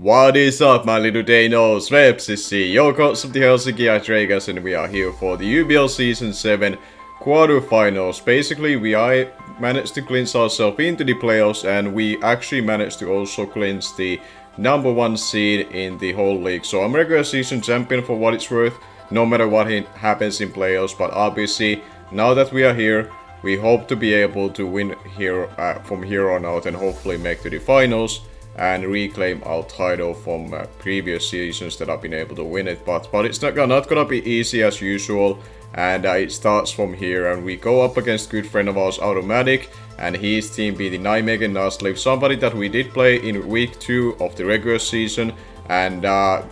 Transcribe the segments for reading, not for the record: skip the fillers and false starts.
What is up, my Little Deinos? Vepsis, your coach of the Helsinki Hydreigons, and we are here for the UBL Season 7 quarterfinals. Basically, we managed to clinch ourselves into the playoffs, and we actually managed to also clinch the #1 seed in the whole league. So I'm regular season champion for what it's worth, no matter what happens in playoffs. But obviously, now that we are here, we hope to be able to win here from here on out and hopefully make to the finals and reclaim our title from previous seasons that I've been able to win it. But it's not gonna be easy as usual, and it starts from here, and we go up against good friend of ours, AutoMatthic, and his team be the Nijmegen Nuzleafs, somebody that we did play in week 2 of the regular season. And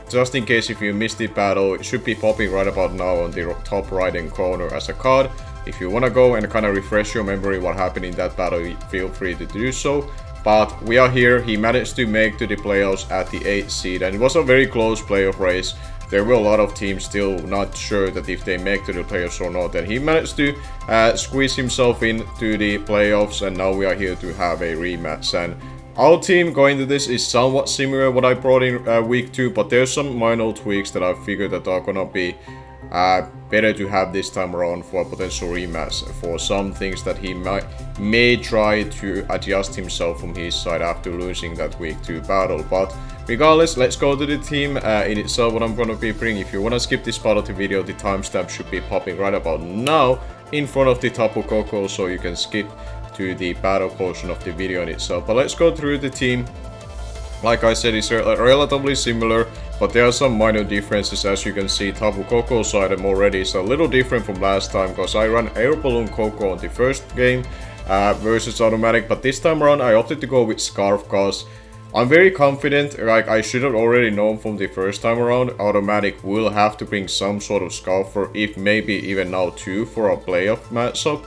just in case if you missed the battle, it should be popping right about now on the top right hand corner as a card. If you wanna go and kind of refresh your memory what happened in that battle, feel free to do so. But we are here. He managed to make to the playoffs at the 8th seed, and it was a very close playoff race. There were a lot of teams still not sure that if they make to the playoffs or not, and he managed to squeeze himself into the playoffs, and now we are here to have a rematch. And our team going to this is somewhat similar what I brought in week 2, but there's some minor tweaks that I figured that are gonna be better to have this time around for a potential rematch, for some things that he may try to adjust himself from his side after losing that week 2 battle. But regardless, let's go to the team in itself, what I'm going to be bringing. If you want to skip this part of the video, the timestamp should be popping right about now in front of the Tapu Koko, so you can skip to the battle portion of the video in itself. But let's go through the team. Like I said, it's relatively similar, but there are some minor differences. As you can see, Tapu Koko's item already is a little different from last time, because I ran Air Balloon Koko on the first game versus AutoMatthic, but this time around I opted to go with Scarf, because I'm very confident, like I should have already known from the first time around, AutoMatthic will have to bring some sort of Scarf, or if maybe even now 2 for a playoff matchup.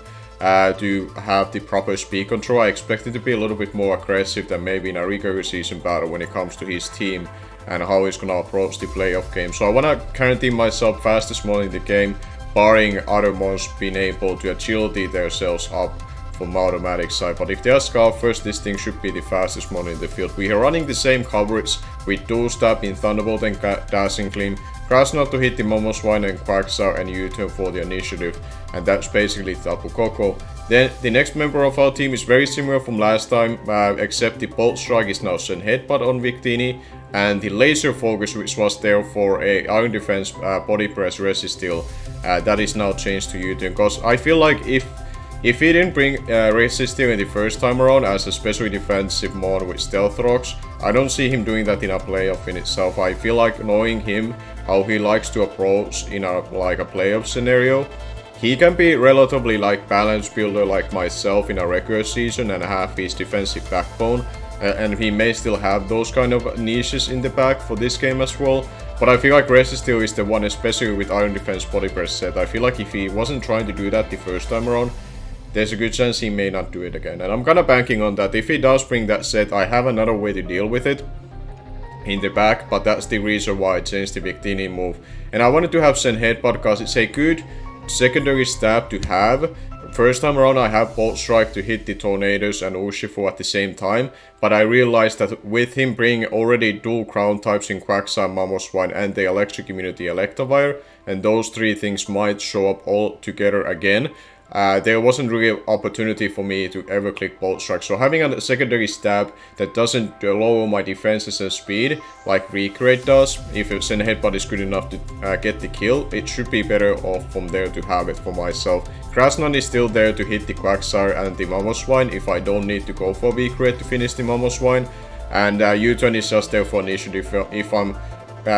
To have the proper speed control. I expect it to be a little bit more aggressive than maybe in a regular season battle when it comes to his team and how he's gonna approach the playoff game. So I wanna guarantee myself fastest mon in the game, barring other mons being able to agility themselves up from AutoMatthic side. But if they are Scarf first, this thing should be the fastest mon in the field. We are running the same coverage with Dual Stab in Thunderbolt and Dashing Gleam, Crash Not to hit the Momoswine and Quagsire, and U-turn for the initiative. And that's basically Tapu Koko. Then the next member of our team is very similar from last time, except the Bolt Strike is now Zen Headbutt on Victini, and the Laser Focus, which was there for a Iron Defense Body Press Resisteel, that is now changed to U-turn. Because I feel like if he didn't bring Resisteel in the first time around as a specially defensive mon with Stealth Rocks, I don't see him doing that in a playoff in itself. I feel like knowing him, how he likes to approach in a playoff scenario, he can be relatively like balanced builder like myself in a regular season and have his defensive backbone, and he may still have those kind of niches in the back for this game as well. But I feel like Resisteel is the one, especially with Iron Defense Body Press set. I feel like if he wasn't trying to do that the first time around, there's a good chance he may not do it again. And I'm kinda banking on that. If he does bring that set, I have another way to deal with it in the back, but that's the reason why I changed the Victini move. And I wanted to have Zen Headbutt because it's a good secondary stab to have. First time around I have Bolt Strike to hit the Tornadoes and Urshifu at the same time, but I realized that with him bringing already dual ground types in Quagsire, Mamoswine, and the electric immunity Electivire, and those 3 things might show up all together again, there wasn't really an opportunity for me to ever click Bolt Strike. So having a secondary stab that doesn't lower my defenses and speed like Recreate does, if Zen Headbutt is good enough to get the kill, it should be better off from there to have it for myself. Krasnan is still there to hit the Quagsire and the Mamoswine if I don't need to go for Recreate to finish the Mamoswine, and U-turn is just there for initiative if I'm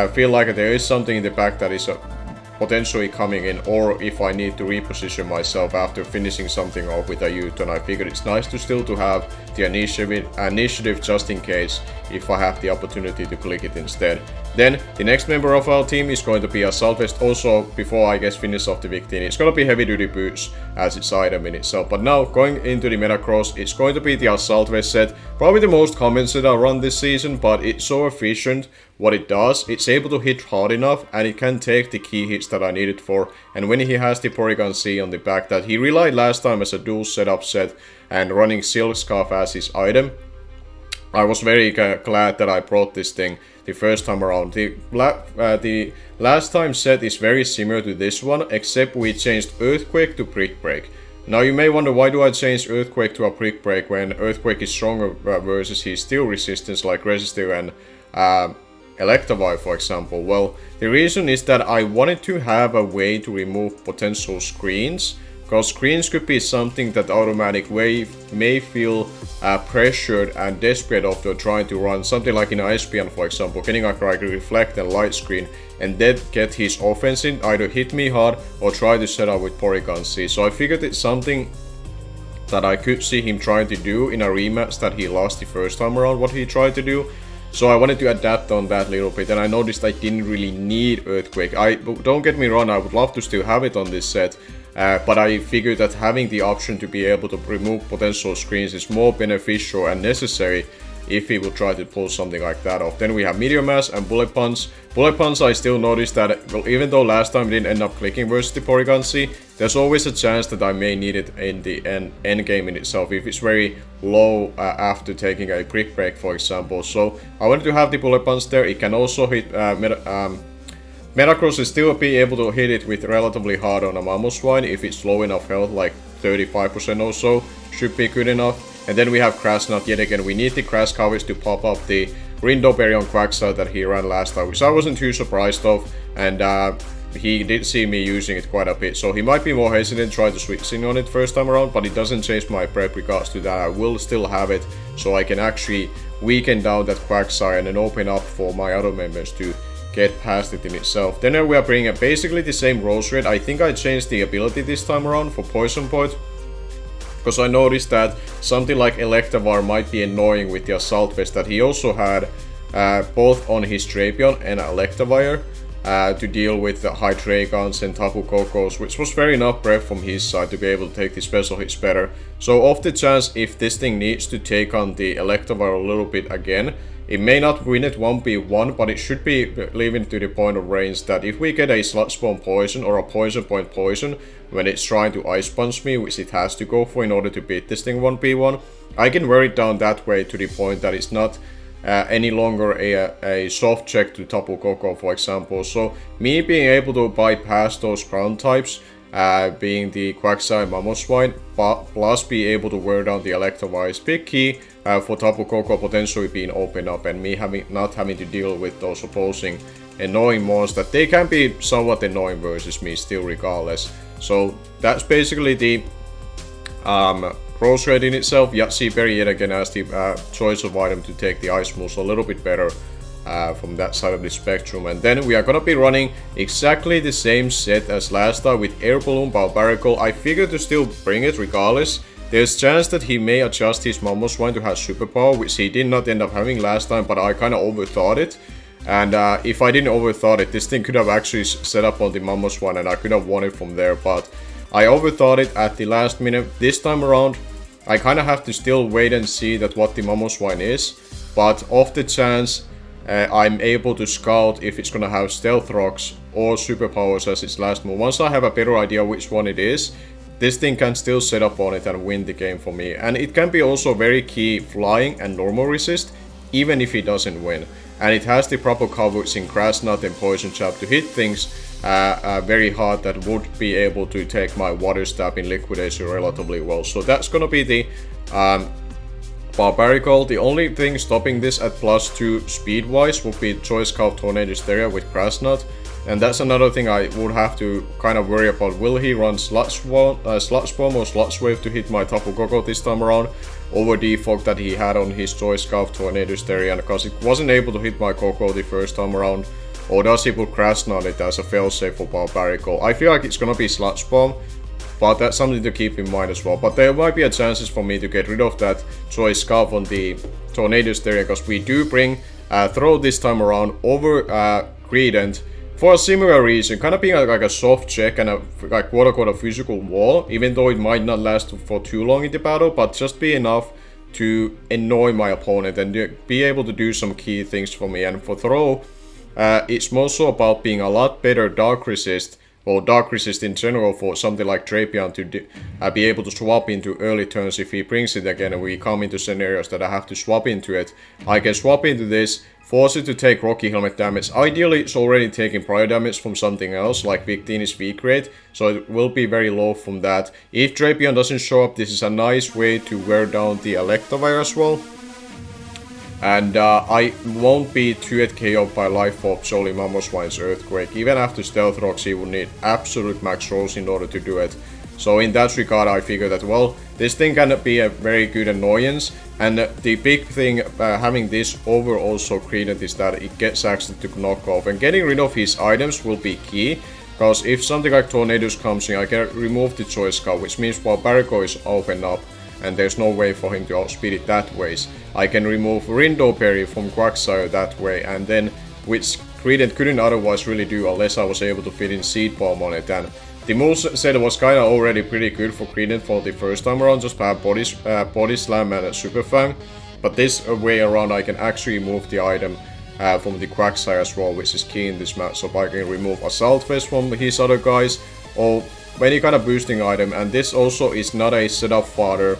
feel like there is something in the back that is potentially coming in, or if I need to reposition myself after finishing something off with a U-turn. I figured it's nice to still to have the initiative just in case if I have the opportunity to click it instead. Then the next member of our team is going to be Assault Vest. Also, before I guess finish off the Victini, it's going to be Heavy Duty Boots as its item in itself. But now going into the Metacross, it's going to be the Assault Vest set. Probably the most common set I run this season, but it's so efficient what it does. It's able to hit hard enough, and it can take the key hits that I need it for. And when he has the Porygon C on the back that he relied last time as a dual setup set and running Silk Scarf as his item, I was very glad that I brought this thing the first time around. The last time set is very similar to this one, except we changed Earthquake to Brick Break. Now you may wonder, why do I change Earthquake to a Brick Break when Earthquake is stronger versus his steel resistance like Resistive and Electivire, for example? Well, the reason is that I wanted to have a way to remove potential screens, because screens could be something that AutoMatthic may feel pressured and desperate after trying to run something like in ISPN, for example, getting a reflect and light screen, and then get his offense in, either hit me hard or try to set up with Porygon C. So I figured it's something that I could see him trying to do in a rematch that he lost the first time around, what he tried to do. So I wanted to adapt on that a little bit, and I noticed I didn't really need Earthquake. Don't get me wrong, I would love to still have it on this set, but I figured that having the option to be able to remove potential screens is more beneficial and necessary if he would try to pull something like that off. Then we have Meteor Mass and Bullet Punch. Bullet Punch, I still noticed that, well, even though last time it didn't end up clicking versus the Porygon C, there's always a chance that I may need it in the end game in itself, if it's very low after taking a Brick Break, for example. So I wanted to have the Bullet Punch there. It can also hit Metagross, will still be able to hit it with relatively hard on a Mamoswine if it's low enough health, like 35% or so, should be good enough. And then we have Grass Knot. Yet again, we need the grass coverage to pop up the Rindoberry on Quagsire that he ran last time, which I wasn't too surprised of, and he did see me using it quite a bit, so he might be more hesitant trying to switch in on it first time around, but it doesn't change my prep regards to that. I will still have it, so I can actually weaken down that Quagsire and then open up for my other members to get past it in itself. Then we are bringing basically the same Rose Red. I think I changed the ability this time around for Poison Point, because I noticed that something like Electivire might be annoying with the Assault Vest that he also had both on his Drapion and Electivire to deal with the Hydreigons and Tapu Kokos, which was fair enough breath from his side to be able to take the special hits better. So off the chance, if this thing needs to take on the Electivire a little bit again, it may not win it 1v1, but it should be leaving to the point of range that if we get a Sludge Bomb Poison or a Poison Point Poison when it's trying to Ice Punch me, which it has to go for in order to beat this thing 1v1, I can wear it down that way to the point that it's not any longer a soft check to Tapu Koko, for example. So me being able to bypass those ground types, being the Quagsire Mamoswine, plus be able to wear down the Electivire is big key for Tapu Koko potentially being open up, and me not having to deal with those opposing annoying monsters that they can be somewhat annoying versus me still regardless. So that's basically the Rose Red in itself. Yahtzee Berry yet again as the choice of item to take the Ice Moves a little bit better from that side of the spectrum. And then we are gonna be running exactly the same set as last time with Air Balloon, Barbarical. I figured to still bring it regardless. There's chance that he may adjust his Mamoswine to have superpower, which he did not end up having last time, but I kinda overthought it. And if I didn't overthought it, this thing could have actually set up on the Mamoswine and I could have won it from there, but I overthought it at the last minute. This time around, I kinda have to still wait and see that what the Mamoswine is, but off the chance I'm able to scout if it's gonna have Stealth Rocks or Superpowers as its last move. Once I have a better idea which one it is, this thing can still set up on it and win the game for me. And it can be also very key flying and normal resist, even if he doesn't win. And it has the proper coverage in Grass Knot and Poison Jab to hit things very hard that would be able to take my Water Stab in Liquidation relatively well. So that's gonna be the Barbarical. The only thing stopping this at +2 speed-wise would be Choice Scarf Tornado Hysteria with Grass Knot. And that's another thing I would have to kind of worry about. Will he run Sludge Bomb or Sludge Wave to hit my Tapu Koko this time around? Over defog that he had on his Choice Scarf Tornado Hysteria, because it wasn't able to hit my Koko the first time around. Or does he put Grass Knot it as a failsafe for Barbarical? I feel like it's gonna be Sludge Bomb, but that's something to keep in mind as well. But there might be a chances for me to get rid of that Choice Scarf on the Tornado Hysteria, because we do bring Throw this time around over Greedent for a similar reason, kind of being like a soft check and a like quote-unquote a physical wall, even though it might not last for too long in the battle, but just be enough to annoy my opponent and be able to do some key things for me. And for Throw, it's more so about being a lot better Dark Resist or dark resist in general for something like Drapion to be able to swap into early turns if he brings it again and we come into scenarios that I have to swap into it. I can swap into this, force it to take Rocky Helmet damage. Ideally it's already taking prior damage from something else like Victini's weak rate, so it will be very low from that. If Drapion doesn't show up, this is a nice way to wear down the Electivire as well. And I won't be 2-hit KO'd by Life Orb solely Mamoswine's Earthquake. Even after Stealth Rocks he would need absolute max rolls in order to do it. So in that regard I figure that, well, this thing can be a very good annoyance. And the big thing having this over also Credent is that it gets access to knock off. And getting rid of his items will be key. Because if something like Tornadus comes in, I can remove the Choice Scout, which means while Barico is open up, and there's no way for him to outspeed it that way. I can remove Rindo Berry from Quagsire that way, and then, which Credent couldn't otherwise really do unless I was able to fit in Seed Bomb on it. And the moveset was kinda already pretty good for Credent for the first time around, just have Body Slam and Super Fang. But this way around I can actually move the item from the Quagsire as well, which is key in this match. So I can remove Assault Vest from his other guys, or any kind of boosting item, and this also is not a setup fodder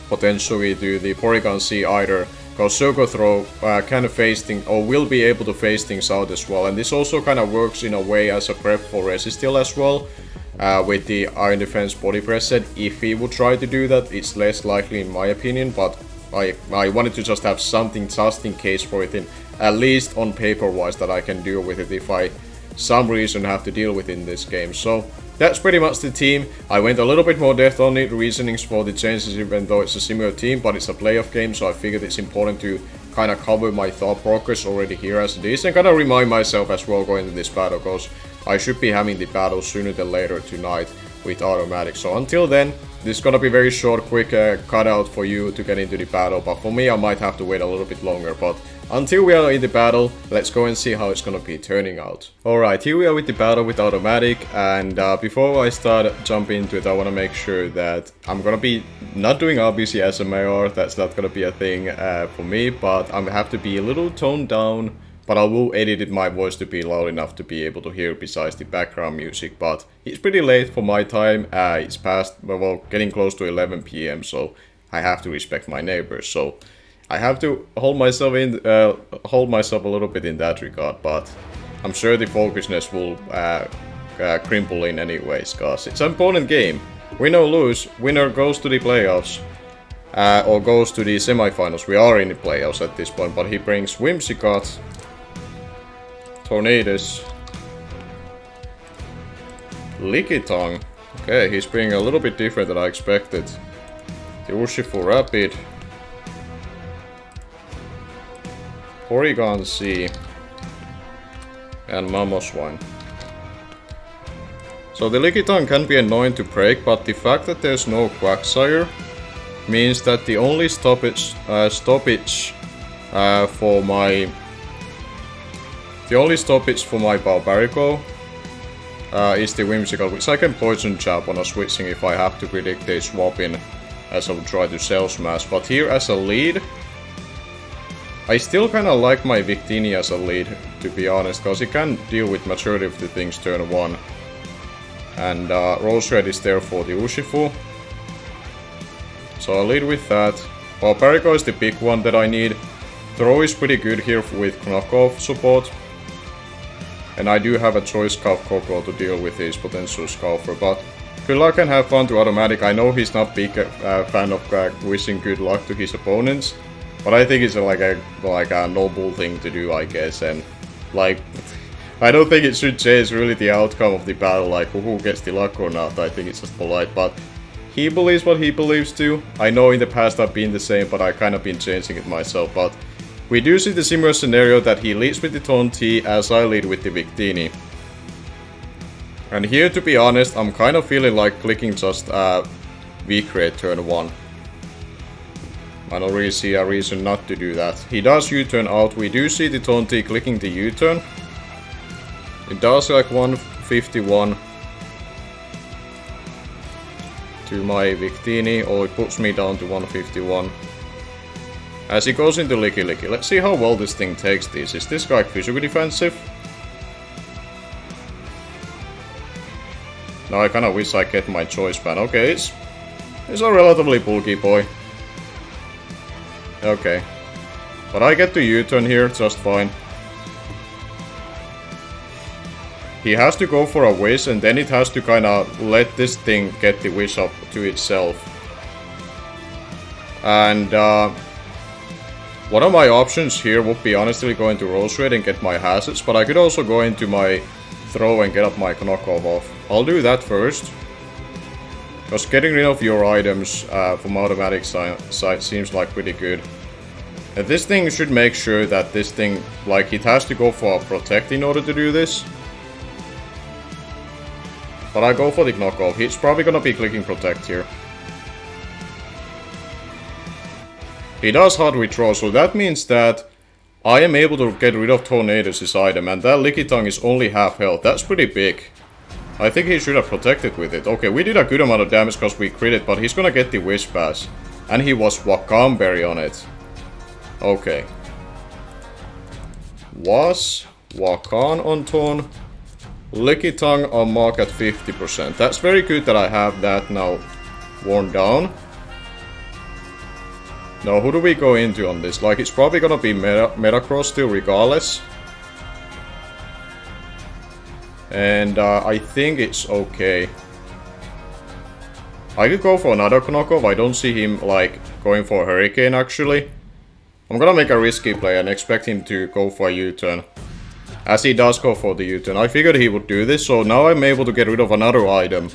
potentially to the Porygon C either, because Circle Throw can face things, or will be able to face things out as well, and this also kind of works in a way as a prep for Resisteel as well, with the Iron Defense Body Press set. If he would try to do that, it's less likely in my opinion, but I wanted to just have something just in case for it, at least on paper wise, that I can deal with it if I some reason have to deal with in this game. So that's pretty much the team. I went a little bit more depth on it, reasonings for the changes, even though it's a similar team, but it's a playoff game, so I figured it's important to kind of cover my thought progress already here as it is, and kind of remind myself as well going into this battle, because I should be having the battle sooner than later tonight with AutoMatthic. So until then, this is gonna be very short, quick cutout for you to get into the battle, but for me I might have to wait a little bit longer. But until we are in the battle, let's go and see how it's gonna be turning out. Alright, here we are with the battle with AutoMatthic, and before I start jumping into it, I wanna make sure that I'm gonna be not doing RBC SMAR, that's not gonna be a thing for me, but I have to be a little toned down, but I will edit my voice to be loud enough to be able to hear besides the background music. But it's pretty late for my time, it's past, well, getting close to 11 PM, so I have to respect my neighbors, so I have to hold myself a little bit in that regard, but I'm sure the focusness will crimple in anyways, cause it's an important game. Win or lose, winner goes to the playoffs, or goes to the semifinals. We are in the playoffs at this point, but he brings Whimsicott, Tornadus, Lickitung. Okay, he's being a little bit different than I expected. The Urshifu Rapid, Porygon C, and Mamoswine. So the Lickitung can be annoying to break, but the fact that there's no Quagsire means that the only stoppage for my Barbarico is the Whimsicott, which I can Poison Jab on a switching if I have to predict a swap in, as I would try to Cell Smash. But here as a lead, I still kinda like my Victini as a lead, to be honest, cause it can deal with majority of the things turn 1. And Rose Red is there for the Urshifu. So I'll lead with that. Barbarico is the big one that I need. Throw is pretty good here with knockoff support. And I do have a Choice Scarf Corporal to deal with his potential Scalper, but good luck and have fun to AutoMatthic. I know he's not big fan of wishing good luck to his opponents, but I think it's like a noble thing to do, I guess. And like, I don't think it should change really the outcome of the battle, like who gets the luck or not. I think it's just polite, but he believes what he believes too. I know in the past I've been the same, but I kind of been changing it myself. But we do see the similar scenario that he leads with the Tonti as I lead with the Victini. And here, to be honest, I'm kind of feeling like clicking just V-Create turn 1. I don't really see a reason not to do that. He does U-turn out. We do see the Tonti clicking the U-turn. It does like 151 to my Victini, or it puts me down to 151. As he goes into Licky Licky. Let's see how well this thing takes this. Is this guy physically defensive? Now I kinda wish I get my choice ban. Okay, it's a relatively bulky boy. Okay. But I get to U-turn here just fine. He has to go for a wish, and then it has to kinda let this thing get the wish up to itself. And one of my options here would be honestly going to Rose Raid and get my hazards, but I could also go into my throw and get up my knockoff off. I'll do that first. Because getting rid of your items from AutoMatthic side seems like pretty good. And this thing should make sure that this thing, like, it has to go for a protect in order to do this. But I go for the knockoff. He's probably gonna be clicking protect here. He does hard withdraw, so that means that I am able to get rid of Tornado's item, and that Licky Tongue is only half health. That's pretty big. I think he should have protected with it. Okay, we did a good amount of damage because we critted, but he's gonna get the Wish Pass. And he was Wakamberry on it. Okay. Was Wakan on Torn. Licky Tongue on mark at 50%. That's very good that I have that now worn down. Now, who do we go into on this? Like, it's probably gonna be Metacross still regardless. And I think it's okay. I could go for another knockoff. I don't see him, like, going for a Hurricane, actually. I'm gonna make a risky play and expect him to go for a U-turn. As he does go for the U-turn. I figured he would do this, so now I'm able to get rid of another item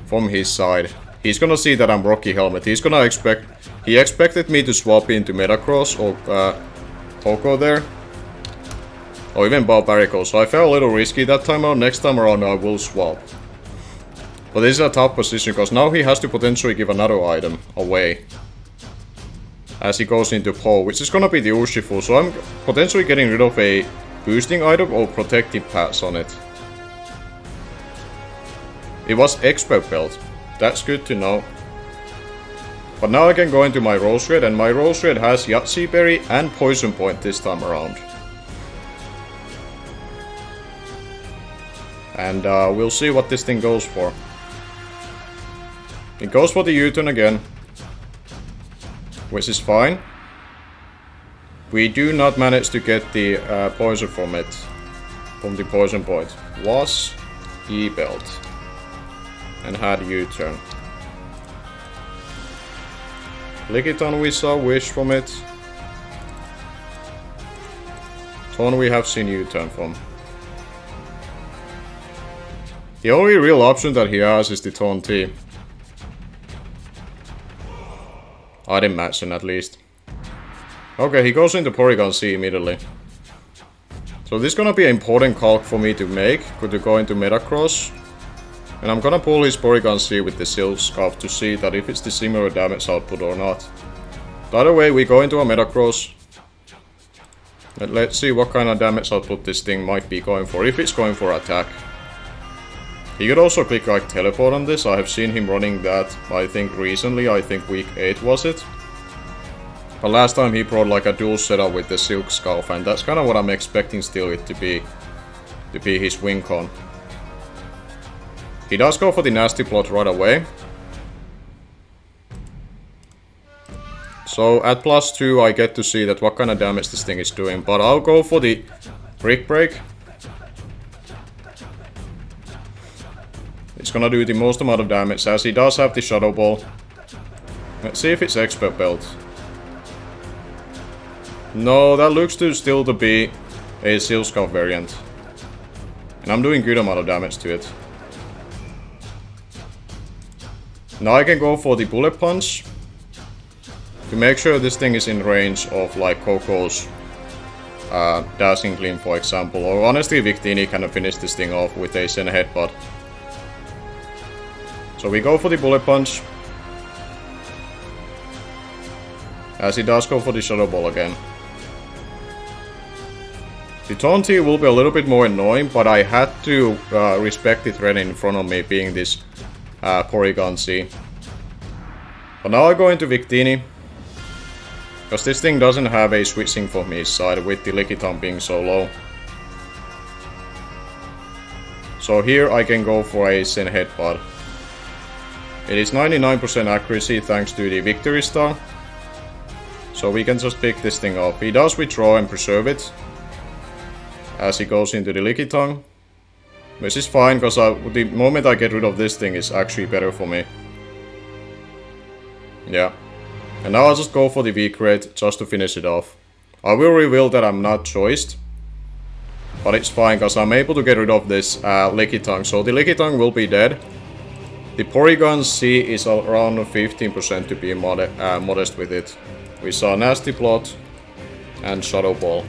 from his side. He's gonna see that I'm Rocky Helmet. He's gonna expect... He expected me to swap into Metacross or Poco there. Or even Barbarico, so I felt a little risky that time around. Next time around I will swap. But this is a tough position, because now he has to potentially give another item away. As he goes into Po, which is gonna be the Urshifu, so I'm potentially getting rid of a boosting item or protective pass on it. It was Expert Belt. That's good to know. But now I can go into my Rose Red, and my Rose Red has Yahtzee Berry and Poison Point this time around. And we'll see what this thing goes for. It goes for the U-turn again. Which is fine. We do not manage to get the poison from it. From the Poison Point. Was E-Belt. And had U-turn. Lickiton we saw Wish from it. Ton we have seen U-turn from. The only real option that he has is the Ton T. Item matching at least. Okay, he goes into Porygon C immediately. So this is gonna be an important calc for me to make. Could you go into Metacross? And I'm gonna pull his Porygon C with the Silk Scarf to see that if it's the similar damage output or not. The other way, we go into a Metacross. And let's see what kind of damage output this thing might be going for, if it's going for attack. He could also click like Teleport on this. I have seen him running that, I think recently, I think week 8 was it. But last time he brought like a dual setup with the Silk Scarf, and that's kind of what I'm expecting still it to be his win con. He does go for the Nasty Plot right away. So at +2 I get to see that what kind of damage this thing is doing, but I'll go for the Brick Break. It's gonna do the most amount of damage, as he does have the Shadow Ball. Let's see if it's Expert Belt. No, that looks to still to be a Silk Scarf variant. And I'm doing good amount of damage to it. Now I can go for the Bullet Punch. To make sure this thing is in range of like Coco's Dashing Gleam, for example. Or honestly, Victini can finish this thing off with a Zen Headbutt. So we go for the Bullet Punch. As he does go for the Shadow Ball again. The Taunty will be a little bit more annoying, but I had to respect the threat in front of me being this Porygon C. But now I go into Victini. Because this thing doesn't have a switching from his side with the Lickitung being so low. So So here I can go for a Zen Headbutt. It is 99% accuracy thanks to the Victory Star. So we can just pick this thing up. He does withdraw and preserve it as he goes into the Licky Tongue. Which is fine, because the moment I get rid of this thing is actually better for me. Yeah. And now I'll just go for the V-Crate just to finish it off. I will reveal that I'm not choiced. But it's fine, because I'm able to get rid of this Licky Tongue. So the Licky Tongue will be dead. The Porygon C is around 15% to be modest with it. We saw Nasty Plot and Shadow Ball.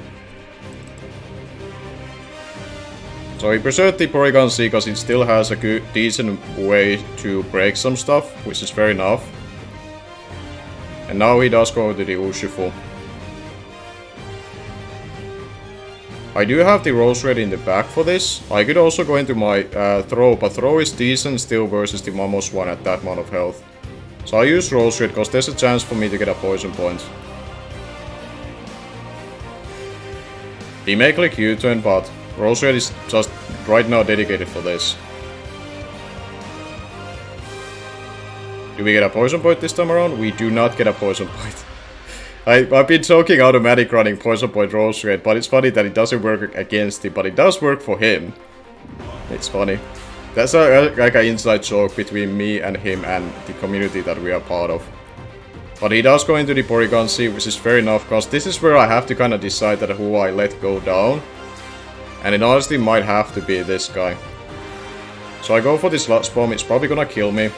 So he preserved the Porygon C because it still has a good, decent way to break some stuff, which is fair enough. And now he does go to the Urshifu. I do have the Rose Red in the back for this. I could also go into my Throw, but Throw is decent still versus the Mamoswine at that amount of health. So I use Rose Red because there's a chance for me to get a Poison Point. He may click U-turn, but Rose Red is just right now dedicated for this. Do we get a Poison Point this time around? We do not get a Poison Point. I've been joking AutoMatthic running Poison Point Rose Red, but it's funny that it doesn't work against him, but it does work for him. It's funny. That's like an inside joke between me and him and the community that we are part of. But he does go into the Porygon C, which is fair enough, because this is where I have to kind of decide that who I let go down. And it honestly might have to be this guy. So I go for this Sludge Bomb, it's probably gonna kill me.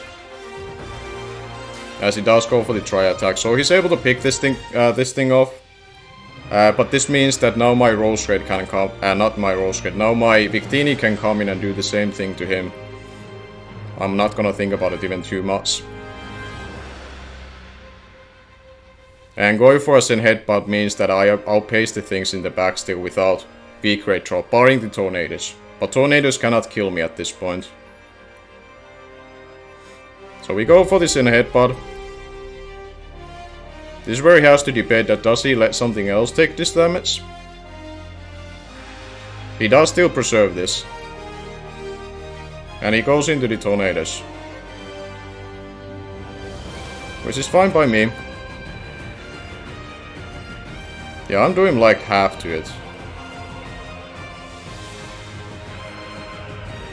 As he does go for the Tri-Attack, so he's able to pick this thing off. But this means that now my Rose Red can come, not my Rose Red, now my Victini can come in and do the same thing to him. I'm not gonna think about it even too much. And going for a Zen Headbutt means that I outpace the things in the back still without V-Crate drop, barring the Tornadoes. But Tornadoes cannot kill me at this point. So we go for the Zen Headbutt. This is where he has to debate that does he let something else take this damage? He does still preserve this. And he goes into the Tornadoes. Which is fine by me. Yeah, I'm doing like half to it.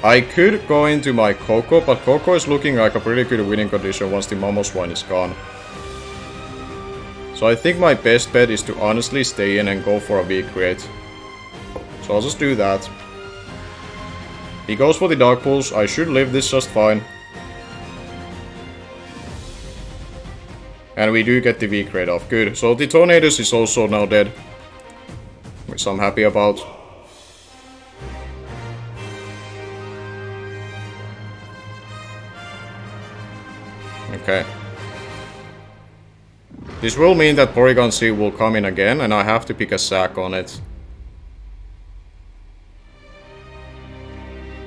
I could go into my Coco, but Coco is looking like a pretty good winning condition once the Mamoswine is gone. So I think my best bet is to honestly stay in and go for a V-Crate. So I'll just do that. He goes for the Dark Pulse, I should live this just fine. And we do get the V-Crate off, good. So the Tornadoes is also now dead. Which I'm happy about. Okay. This will mean that Porygon C will come in again, and I have to pick a sack on it.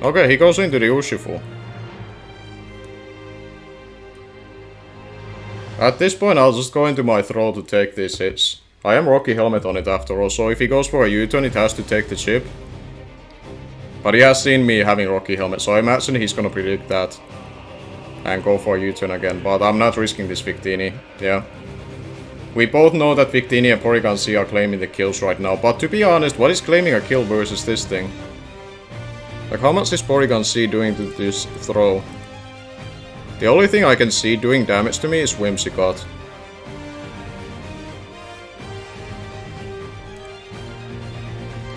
Okay, he goes into the Urshifu. At this point, I'll just go into my Throw to take these hits. I am Rocky Helmet on it after all, so if he goes for a U-turn, it has to take the chip. But he has seen me having Rocky Helmet, so I imagine he's gonna predict that. And go for a U-turn again, but I'm not risking this Victini, yeah. We both know that Victini and Porygon C are claiming the kills right now, but to be honest, what is claiming a kill versus this thing? Like, how much is Porygon C doing to this Throw? The only thing I can see doing damage to me is Whimsicott.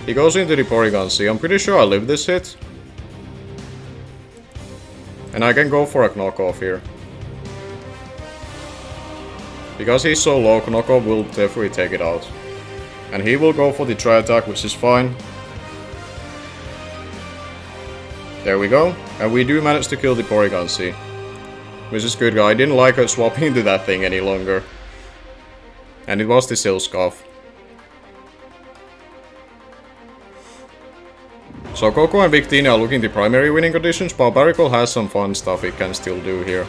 He goes into the Porygon C, I'm pretty sure I live this hit. And I can go for a knockoff here. Because he's so low, knockoff will definitely take it out. And he will go for the Tri-Attack, which is fine. There we go. And we do manage to kill the Porygon C. Which is good. I didn't like her swapping into that thing any longer. And it was the Silscarf. So Coco and Victini are looking the primary winning conditions, but Barricol has some fun stuff it can still do here.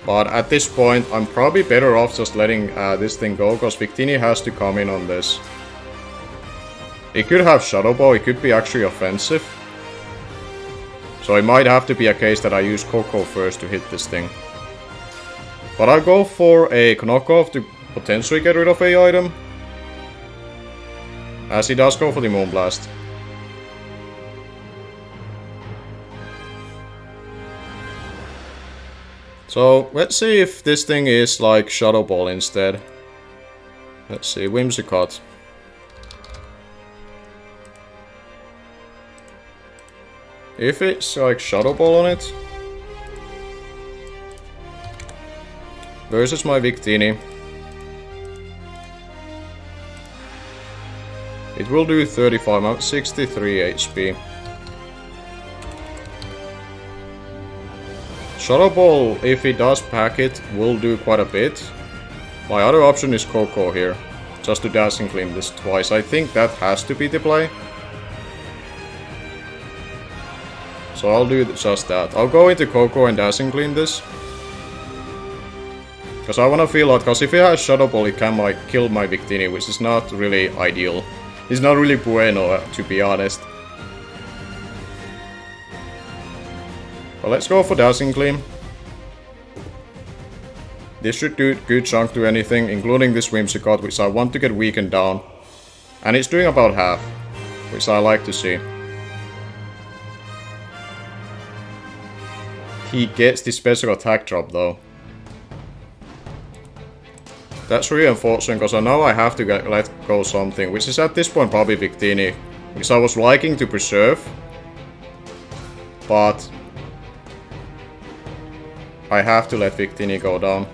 But at this point, I'm probably better off just letting this thing go, because Victini has to come in on this. It could have Shadow Ball, it could be actually offensive. So it might have to be a case that I use Coco first to hit this thing. But I'll go for a knockoff to potentially get rid of a item. As he does go for the Moonblast. So let's see if this thing is like Shadow Ball instead. Let's see, Whimsicott. If it's like Shadow Ball on it. Versus my Victini. It will do 35, I'm at 63 HP. Shadow Ball, if it does pack it, will do quite a bit. My other option is Coco here. Just to Dazzling Gleam this twice. I think that has to be the play. So I'll do just that. I'll go into Coco and Dazzling Gleam this. Because I want to feel out, because if it has Shadow Ball it can like kill my Victini, which is not really ideal. It's not really bueno, to be honest. But let's go for Dazzling Gleam. This should do a good chunk to anything, including this Whimsicott, which I want to get weakened down. And it's doing about half, which I like to see. He gets the special attack drop though. That's really unfortunate, because I know I have to let go something, which is at this point probably Victini, which I was liking to preserve. But I have to let Victini go down.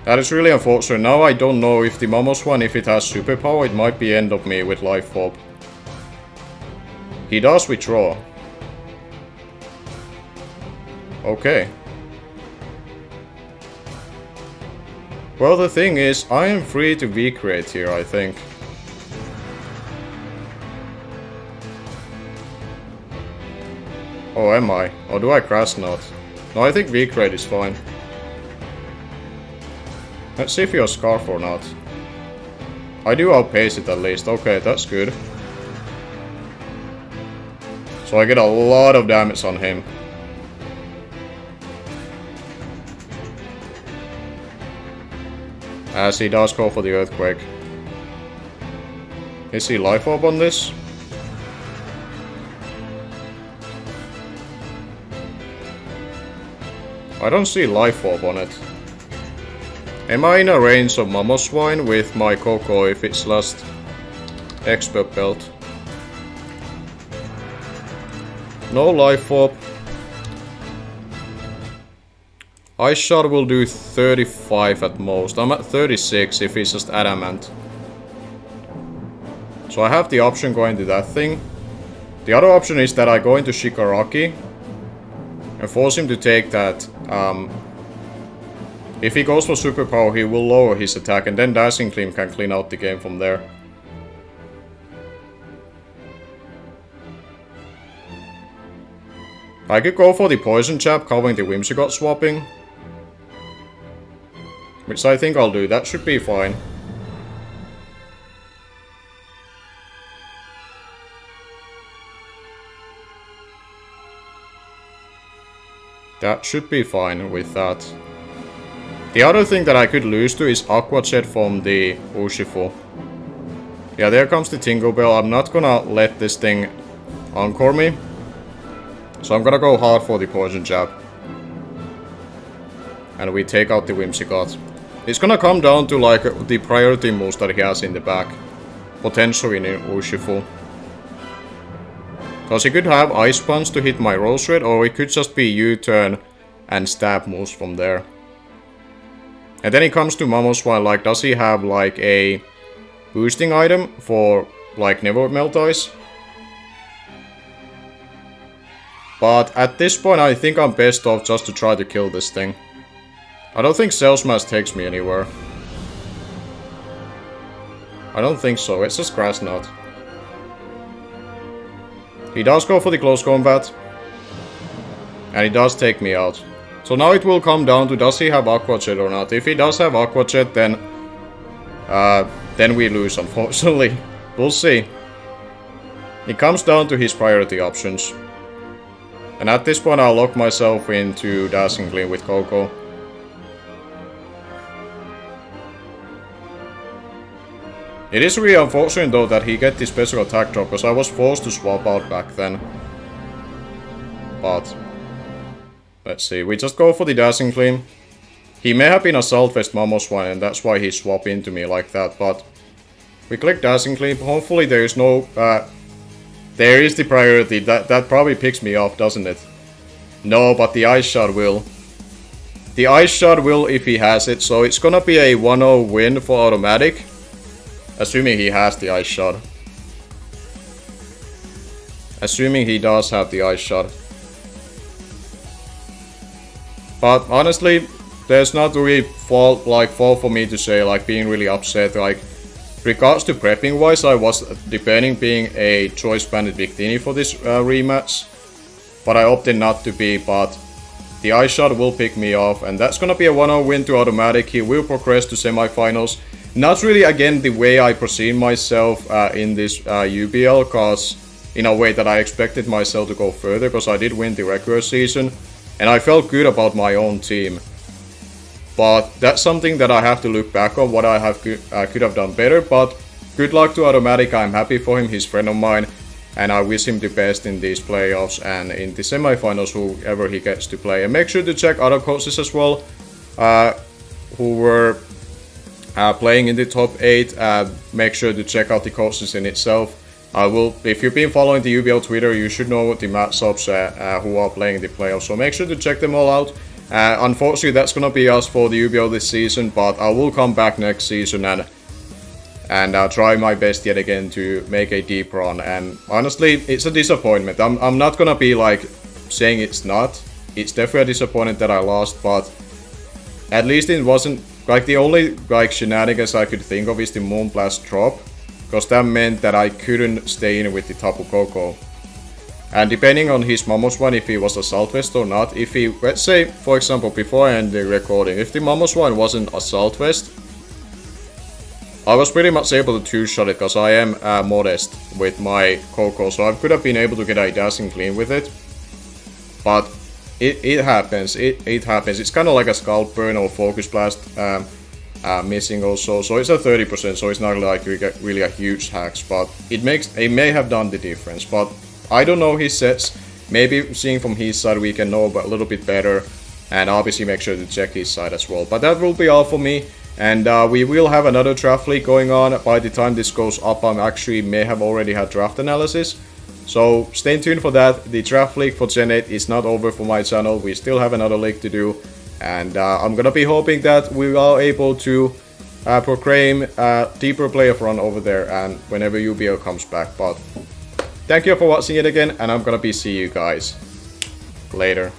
That is really unfortunate. Now I don't know if the Mamoswine, if it has superpower, it might be end of me with Life Orb. He does withdraw. Okay. Well, the thing is, I am free to V-Create here, I think. Oh, am I? Or do I Crash Knot? No, I think V-Create is fine. Let's see if he has Scarf or not. I do outpace it at least. Okay, that's good. So I get a lot of damage on him. As he does go for the Earthquake. Is he Life Orb on this? I don't see Life Orb on it. Am I in a range of Mamoswine with my Coco if it's last Expert Belt? No Life Orb. Ice Shot will do 35 at most. I'm at 36 if it's just Adamant. So I have the option going to that thing. The other option is that I go into Shigaraki and force him to take that. If he goes for superpower, he will lower his attack, and then Dazzling Gleam can clean out the game from there. I could go for the Poison Jab, covering the Whimsicott swapping. Which I think I'll do, that should be fine. That should be fine with that. The other thing that I could lose to is Aqua Jet from the Urshifu. Yeah, there comes the Tingle Bell. I'm not gonna let this thing encore me. So I'm gonna go hard for the Poison Jab. And we take out the Whimsicott. It's gonna come down to like the priority moves that he has in the back. Potentially in Urshifu. Because he could have Ice Punch to hit my Rose Red, or it could just be U-turn and stab moves from there. And then it comes to Mamoswine, like does he have like a boosting item for like Never Melt Ice? But at this point I think I'm best off just to try to kill this thing. I don't think Cell Smash takes me anywhere. I don't think so, it's just Grass Knot. He does go for the close combat. And he does take me out. So now it will come down to does he have Aqua Jet or not. If he does have Aqua Jet, then we lose, unfortunately. We'll see. It comes down to his priority options. And at this point I'll lock myself into Dancing Clean with Coco. It is really unfortunate though that he get this special attack drop, because I was forced to swap out back then. But let's see, we just go for the Dancing Clean. He may have been Assault Vest Mamoswine and that's why he swapped into me like that, but we click Dancing Clean. Hopefully there is no... there is the priority. That probably picks me off, doesn't it? No, but the Ice Shot will. The Ice Shot will if he has it, so it's gonna be a 1-0 win for AutoMatthic. Assuming he has the Ice Shot. Assuming he does have the Ice Shot. But honestly, there's not really fault for me to say, like, being really upset. Like, regards to prepping wise, I was debating being a Choice Bandit Victini for this rematch. But I opted not to be, but the Ice Shot will pick me off. And that's gonna be a 1-0 win to AutoMatthic. He will progress to semifinals. Not really, again, the way I perceive myself in this UBL, because in a way that I expected myself to go further, because I did win the regular season, and I felt good about my own team. But that's something that I have to look back on, what I could have done better, but good luck to AutoMatthic. I'm happy for him, he's a friend of mine, and I wish him the best in these playoffs and in the semifinals, whoever he gets to play. And make sure to check other coaches as well, who were playing in the top 8. Make sure to check out the courses in itself. If you've been following the UBL Twitter, you should know what the matchups who are playing the playoffs. So make sure to check them all out. Unfortunately, that's gonna be us for the UBL this season, but I will come back next season and try my best yet again to make a deep run. And honestly, it's a disappointment. I'm not gonna be like saying it's not. It's definitely a disappointment that I lost, but at least it wasn't. Like, the only shenanigans I could think of is the Moonblast drop, because that meant that I couldn't stay in with the Tapu Koko. And depending on his Mamoswine, if he was Assault Vest or not, if he, let's say, for example, before I end the recording, if the Mamoswine wasn't Assault Vest, I was pretty much able to two-shot it, because I am modest with my Koko, so I could have been able to get a Dancing Clean with it. But it happens, it happens. It's kind of like a Scalp Burn or Focus Blast missing also, so it's a 30%, so it's not like really a huge hacks, but it may have done the difference. But I don't know his sets. Maybe seeing from his side we can know a little bit better, and obviously make sure to check his side as well. But that will be all for me, and we will have another draft league going on. By the time this goes up, I actually may have already had draft analysis. So stay tuned for that. The draft league for Gen 8 is not over for my channel. We still have another league to do. And I'm gonna be hoping that we are able to proclaim a deeper playoff run over there and whenever UBL comes back. But thank you for watching it again, and I'm gonna be see you guys later.